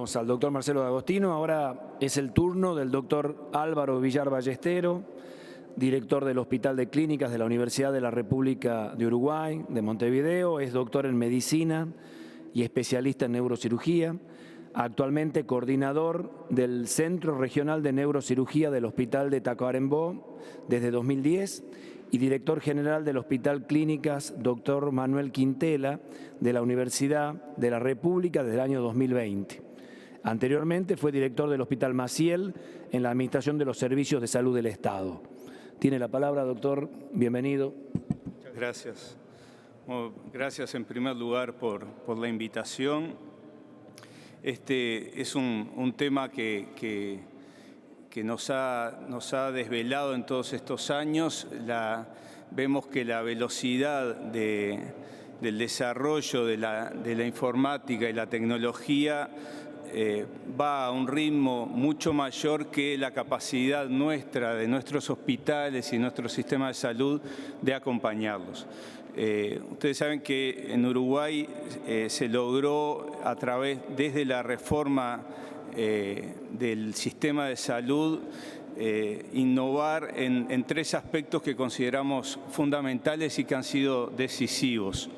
Agradecemos al doctor Marcelo D'Agostino. Ahora es el turno del doctor Álvaro Villar Ballestero, director del Hospital de Clínicas de la Universidad de la República de Uruguay, de Montevideo. Es doctor en medicina y especialista en neurocirugía. Actualmente coordinador del Centro Regional de Neurocirugía del Hospital de Tacuarembó desde 2010 y director general del Hospital Clínicas Dr. Manuel Quintela de la Universidad de la República desde el año 2020. Anteriormente fue director del Hospital Maciel en la Administración de los Servicios de Salud del Estado. Tiene la palabra, doctor. Bienvenido. Muchas gracias. Bueno, gracias en primer lugar por la invitación. Este es un tema que nos ha desvelado en todos estos años. Vemos que la velocidad del desarrollo de la informática y la tecnología va a un ritmo mucho mayor que la capacidad nuestra, de nuestros hospitales y nuestro sistema de salud, de acompañarlos. Ustedes saben que en Uruguay se logró desde la reforma del sistema de salud, innovar en tres aspectos que consideramos fundamentales y que han sido decisivos.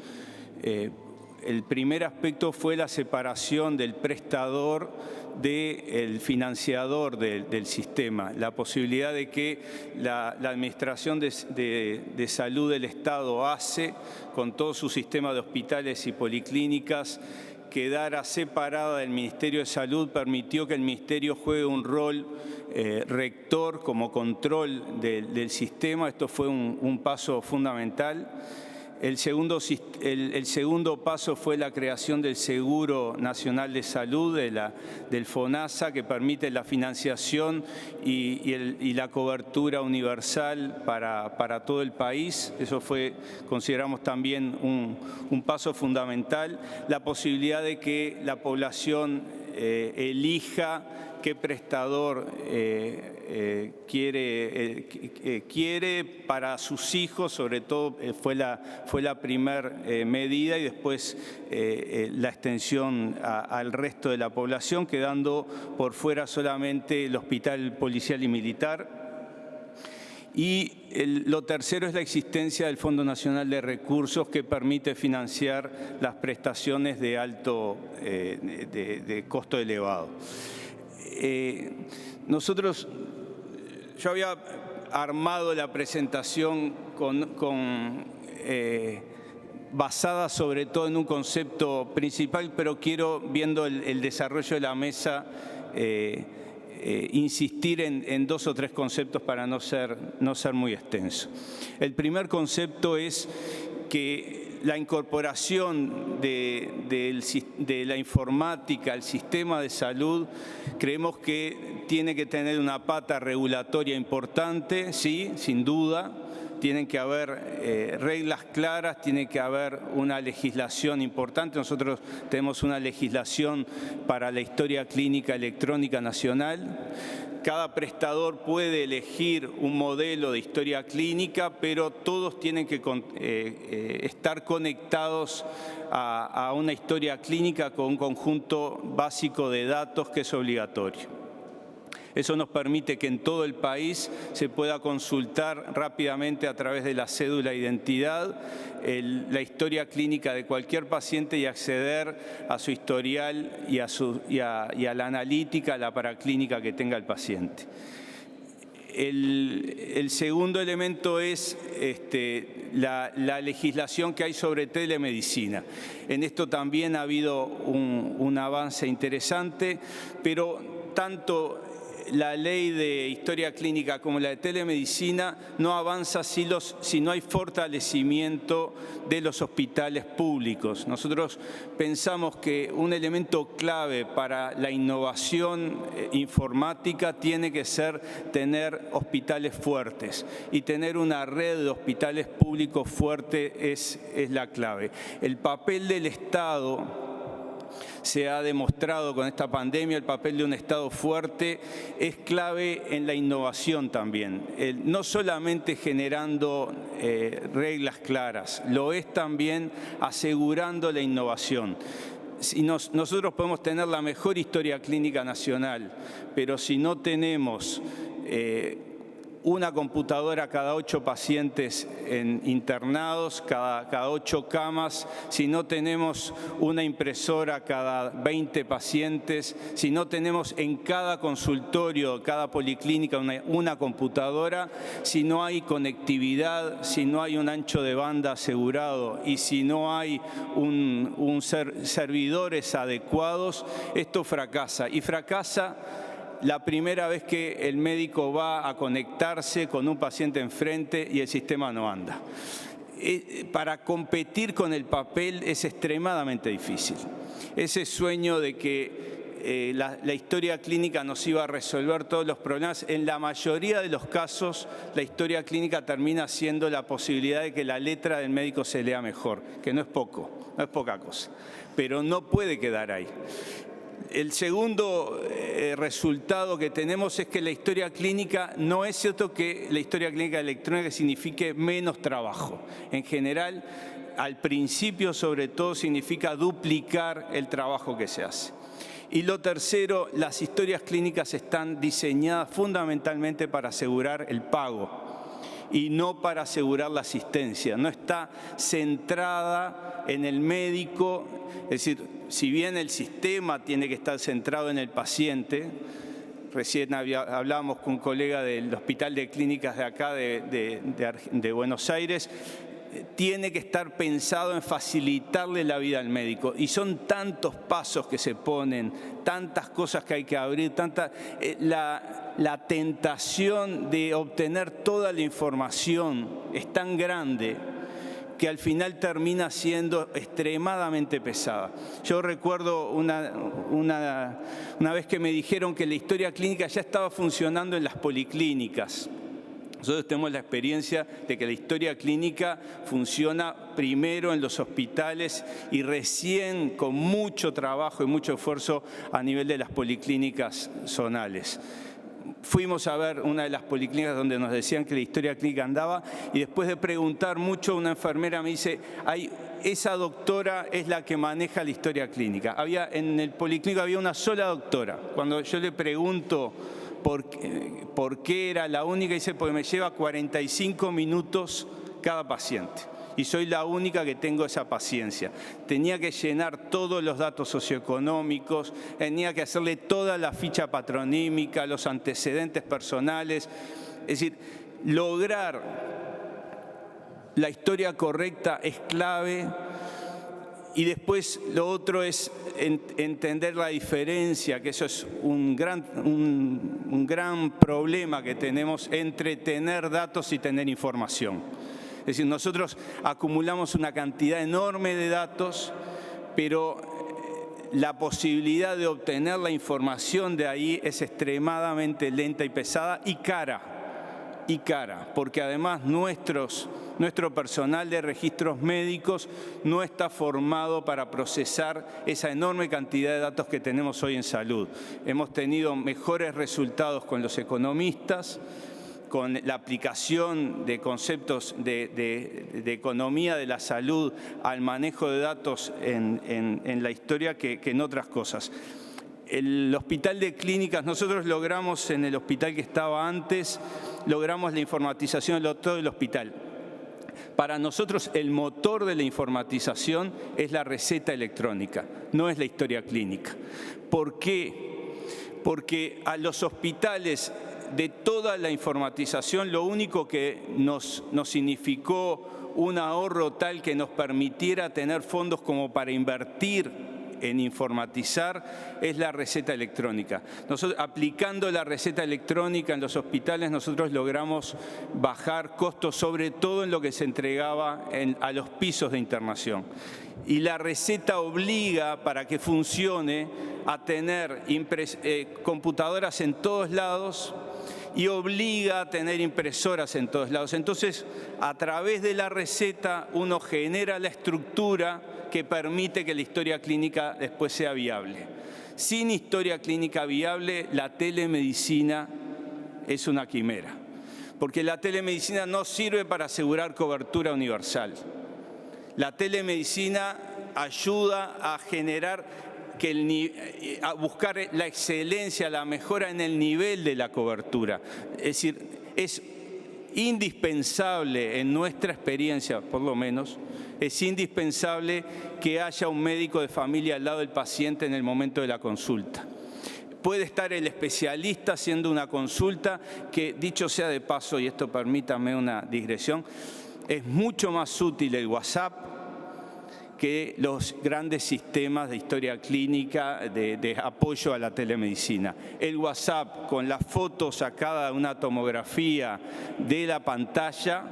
El primer aspecto fue la separación del prestador del financiador del sistema, la posibilidad de que la Administración de Salud del Estado, ACE, con todo su sistema de hospitales y policlínicas, quedara separada del Ministerio de Salud, permitió que el Ministerio juegue un rol rector como control del sistema. Esto fue un paso fundamental. El segundo paso fue la creación del Seguro Nacional de Salud, del FONASA, que permite la financiación y la cobertura universal para todo el país. Eso consideramos también un paso fundamental. La posibilidad de que la población elija qué prestador quiere para sus hijos, sobre todo fue la primera medida, y después la extensión al resto de la población, quedando por fuera solamente el hospital policial y militar. Y lo tercero es la existencia del Fondo Nacional de Recursos, que permite financiar las prestaciones de costo elevado. Yo había armado la presentación basada sobre todo en un concepto principal, pero quiero, viendo el desarrollo de la mesa, insistir en dos o tres conceptos para no ser muy extenso. El primer concepto es que la incorporación de la informática al sistema de salud, creemos que tiene que tener una pata regulatoria importante, sí, sin duda. Tienen que haber reglas claras, tiene que haber una legislación importante. Nosotros tenemos una legislación para la historia clínica electrónica nacional. Cada prestador puede elegir un modelo de historia clínica, pero todos tienen que estar conectados a una historia clínica con un conjunto básico de datos que es obligatorio. Eso nos permite que en todo el país se pueda consultar rápidamente a través de la cédula de identidad la historia clínica de cualquier paciente y acceder a su historial y a la analítica, a la paraclínica que tenga el paciente. El segundo elemento es la legislación que hay sobre telemedicina. En esto también ha habido un avance interesante, pero tanto la ley de historia clínica como la de telemedicina no avanza si no hay fortalecimiento de los hospitales públicos. Nosotros pensamos que un elemento clave para la innovación informática tiene que ser tener hospitales fuertes, y tener una red de hospitales públicos fuerte es la clave. El papel del Estado, se ha demostrado con esta pandemia, el papel de un Estado fuerte es clave en la innovación también. No solamente generando reglas claras, lo es también asegurando la innovación. nosotros podemos tener la mejor historia clínica nacional, pero si no tenemos una computadora cada 8 pacientes internados, cada 8 camas, si no tenemos una impresora cada 20 pacientes, si no tenemos en cada consultorio, cada policlínica una computadora, si no hay conectividad, si no hay un ancho de banda asegurado y si no hay servidores adecuados, esto fracasa. Y fracasa la primera vez que el médico va a conectarse con un paciente enfrente y el sistema no anda. Para competir con el papel es extremadamente difícil. Ese sueño de que la historia clínica nos iba a resolver todos los problemas, en la mayoría de los casos la historia clínica termina siendo la posibilidad de que la letra del médico se lea mejor, que no es poca cosa, pero no puede quedar ahí. El segundo resultado que tenemos es que la historia clínica no es cierto que la historia clínica electrónica signifique menos trabajo. En general, al principio sobre todo significa duplicar el trabajo que se hace. Y lo tercero, las historias clínicas están diseñadas fundamentalmente para asegurar el pago y no para asegurar la asistencia. No está centrada en el médico, es decir, si bien el sistema tiene que estar centrado en el paciente, recién hablábamos con un colega del Hospital de Clínicas de acá, de Buenos Aires, tiene que estar pensado en facilitarle la vida al médico. Y son tantos pasos que se ponen, tantas cosas que hay que abrir, la tentación de obtener toda la información es tan grande que al final termina siendo extremadamente pesada. Yo recuerdo una vez que me dijeron que la historia clínica ya estaba funcionando en las policlínicas. Nosotros tenemos la experiencia de que la historia clínica funciona primero en los hospitales y recién con mucho trabajo y mucho esfuerzo a nivel de las policlínicas zonales. Fuimos a ver una de las policlínicas donde nos decían que la historia clínica andaba y después de preguntar mucho, una enfermera me dice, esa doctora es la que maneja la historia clínica. En el policlínico había una sola doctora. Cuando yo le pregunto por qué era la única, dice, porque me lleva 45 minutos cada paciente. Y soy la única que tengo esa paciencia. Tenía que llenar todos los datos socioeconómicos, tenía que hacerle toda la ficha patronímica, los antecedentes personales. Es decir, lograr la historia correcta es clave. Y después lo otro es entender la diferencia, que eso es un gran problema que tenemos entre tener datos y tener información. Es decir, nosotros acumulamos una cantidad enorme de datos, pero la posibilidad de obtener la información de ahí es extremadamente lenta y pesada y cara, porque además nuestro personal de registros médicos no está formado para procesar esa enorme cantidad de datos que tenemos hoy en salud. Hemos tenido mejores resultados con los economistas, con la aplicación de conceptos de economía de la salud al manejo de datos en la historia que en otras cosas. El Hospital de Clínicas, nosotros logramos en el hospital que estaba antes, logramos la informatización de todo el hospital. Para nosotros el motor de la informatización es la receta electrónica, no es la historia clínica. ¿Por qué? Porque a los hospitales de toda la informatización lo único que nos significó un ahorro tal que nos permitiera tener fondos como para invertir en informatizar es la receta electrónica. Nosotros, aplicando la receta electrónica en los hospitales, nosotros logramos bajar costos, sobre todo en lo que se entregaba a los pisos de internación. Y la receta obliga, para que funcione, a tener computadoras en todos lados y obliga a tener impresoras en todos lados. Entonces, a través de la receta uno genera la estructura que permite que la historia clínica después sea viable. Sin historia clínica viable, la telemedicina es una quimera, porque la telemedicina no sirve para asegurar cobertura universal. La telemedicina ayuda a generar a buscar la excelencia, la mejora en el nivel de la cobertura. Es decir, es indispensable en nuestra experiencia, por lo menos, es indispensable que haya un médico de familia al lado del paciente en el momento de la consulta. Puede estar el especialista haciendo una consulta que, dicho sea de paso, y esto permítame una digresión, es mucho más útil el WhatsApp que los grandes sistemas de historia clínica de apoyo a la telemedicina. El WhatsApp, con la foto sacada de una tomografía de la pantalla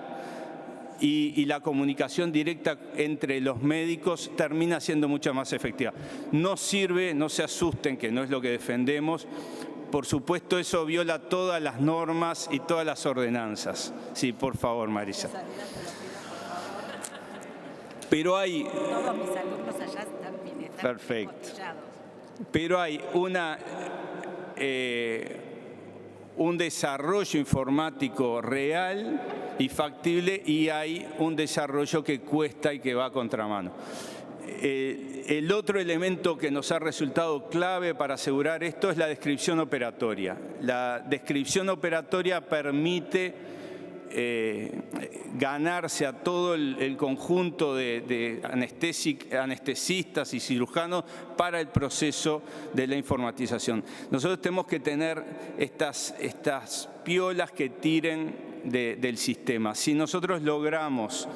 y la comunicación directa entre los médicos, termina siendo mucho más efectiva. No sirve, no se asusten, que no es lo que defendemos. Por supuesto, eso viola todas las normas y todas las ordenanzas. Sí, por favor, Marisa. Pero hay... Todos mis alumnos allá también están perfecto. cotillados. Pero hay un desarrollo informático real y factible, y hay un desarrollo que cuesta y que va a contramano. El otro elemento que nos ha resultado clave para asegurar esto es la descripción operatoria. La descripción operatoria permite ganarse a todo el conjunto de anestesistas y cirujanos para el proceso de la informatización. Nosotros tenemos que tener estas piolas que tiren del sistema. Si nosotros logramos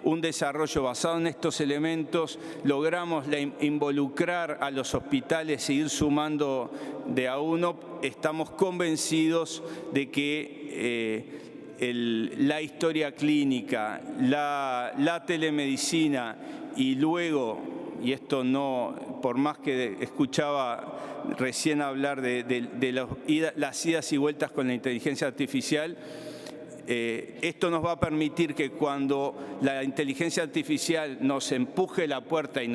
un desarrollo basado en estos elementos, logramos involucrar a los hospitales e ir sumando de a uno, estamos convencidos de que la historia clínica, la telemedicina y luego, y esto no, por más que escuchaba recién hablar de las idas y vueltas con la inteligencia artificial, esto nos va a permitir que cuando la inteligencia artificial nos empuje la puerta y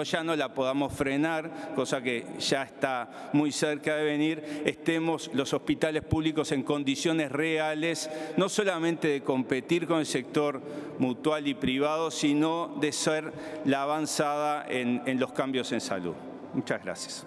ya no la podamos frenar, cosa que ya está muy cerca de venir, estemos los hospitales públicos en condiciones reales, no solamente de competir con el sector mutual y privado, sino de ser la avanzada en los cambios en salud. Muchas gracias.